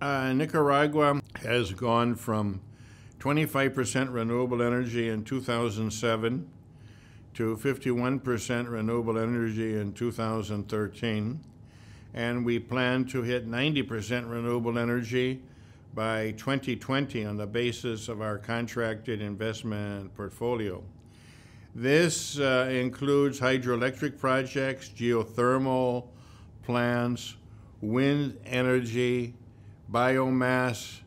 Nicaragua has gone from 25% renewable energy in 2007 to 51% renewable energy in 2013, and we plan to hit 90% renewable energy by 2020 on the basis of our contracted investment portfolio. This includes hydroelectric projects, geothermal plants, wind energy, biomass,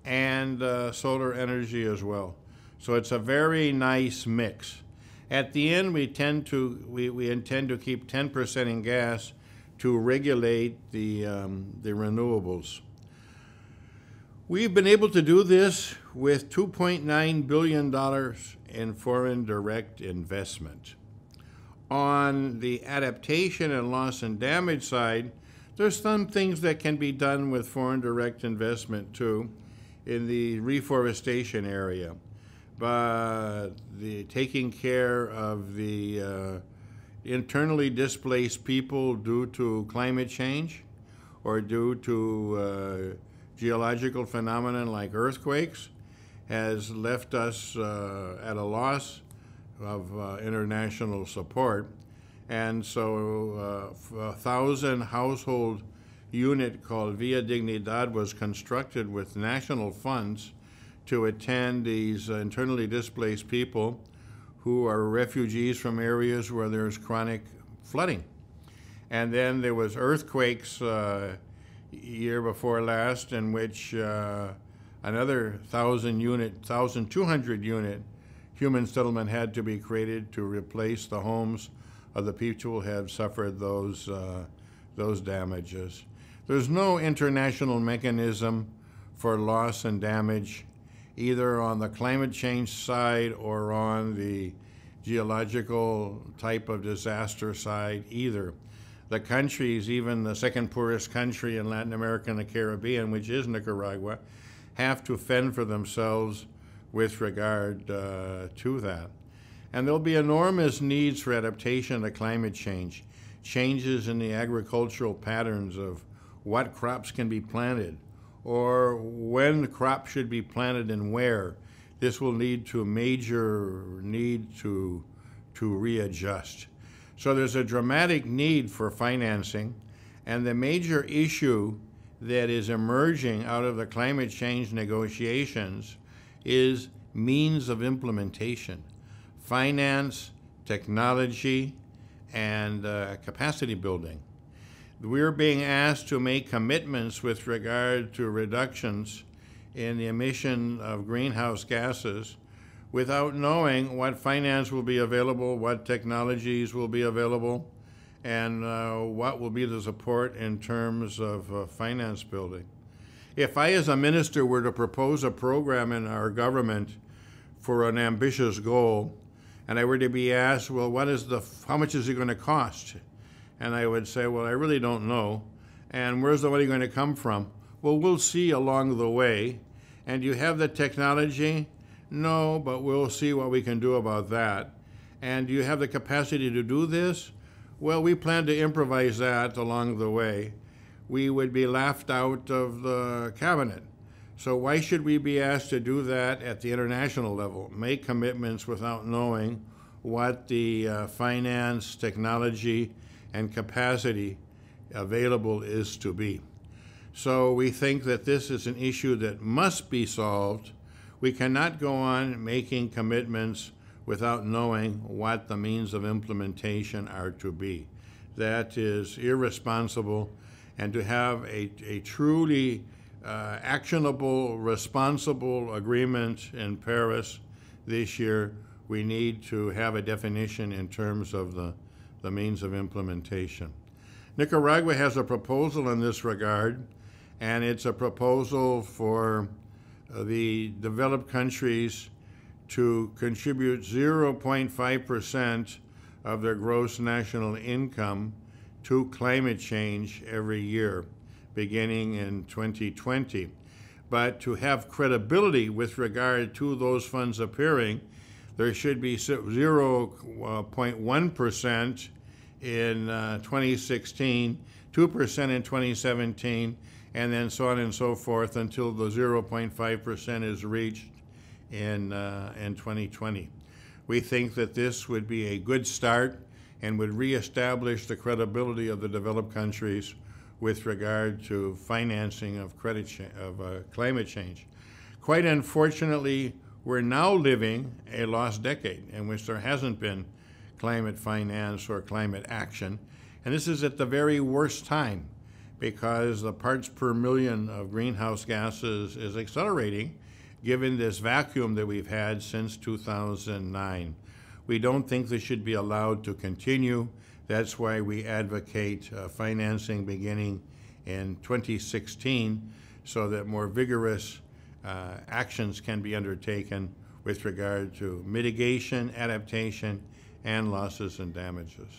and solar energy as well. So it's a very nice mix. At the end, we intend to keep 10% in gas to regulate the renewables. We've been able to do this with $2.9 billion in foreign direct investment. On the adaptation and loss and damage side, there's some things that can be done with foreign direct investment too in the reforestation area. But the taking care of the internally displaced people due to climate change or due to geological phenomenon like earthquakes has left us at a loss of international support. And so a 1,000 household unit called Via Dignidad was constructed with national funds to attend these internally displaced people who are refugees from areas where there's chronic flooding. And then there was earthquakes year before last in which another 1,200 unit human settlement had to be created to replace the homes of the people who had suffered those damages. There's no international mechanism for loss and damage, either on the climate change side or on the geological type of disaster side either. The countries, even the second poorest country in Latin America and the Caribbean, which is Nicaragua, have to fend for themselves with regard to that. And there'll be enormous needs for adaptation to climate change, changes in the agricultural patterns of what crops can be planted, or when crops should be planted and where. This will lead to a major need to readjust. So there's a dramatic need for financing, and the major issue that is emerging out of the climate change negotiations is means of implementation, finance, technology, and capacity building. We're being asked to make commitments with regard to reductions in the emission of greenhouse gases without knowing what finance will be available, what technologies will be available, and what will be the support in terms of finance building. If I, as a minister, were to propose a program in our government for an ambitious goal, and I were to be asked, well, how much is it going to cost? And I would say, well, I really don't know. And where's the money going to come from? Well, we'll see along the way. And you have the technology? No, but we'll see what we can do about that. And do you have the capacity to do this? Well, we plan to improvise that along the way. We would be laughed out of the cabinet. So why should we be asked to do that at the international level, make commitments without knowing what the finance, technology, and capacity available is to be? So we think that this is an issue that must be solved. We cannot go on making commitments without knowing what the means of implementation are to be. That is irresponsible, and to have a truly actionable, responsible agreement in Paris this year, we need to have a definition in terms of the means of implementation. Nicaragua has a proposal in this regard, and it's a proposal for the developed countries to contribute 0.5% of their gross national income to climate change every year, beginning in 2020. But to have credibility with regard to those funds appearing, there should be 0.1% in 2016, 2% in 2017, and then so on and so forth until the 0.5% is reached in 2020. We think that this would be a good start and would reestablish the credibility of the developed countries with regard to financing of climate change. Quite unfortunately, we're now living a lost decade in which there hasn't been climate finance or climate action. And this is at the very worst time because the parts per million of greenhouse gases is accelerating given this vacuum that we've had since 2009. We don't think this should be allowed to continue. That's why we advocate financing beginning in 2016 so that more vigorous actions can be undertaken with regard to mitigation, adaptation, and losses and damages.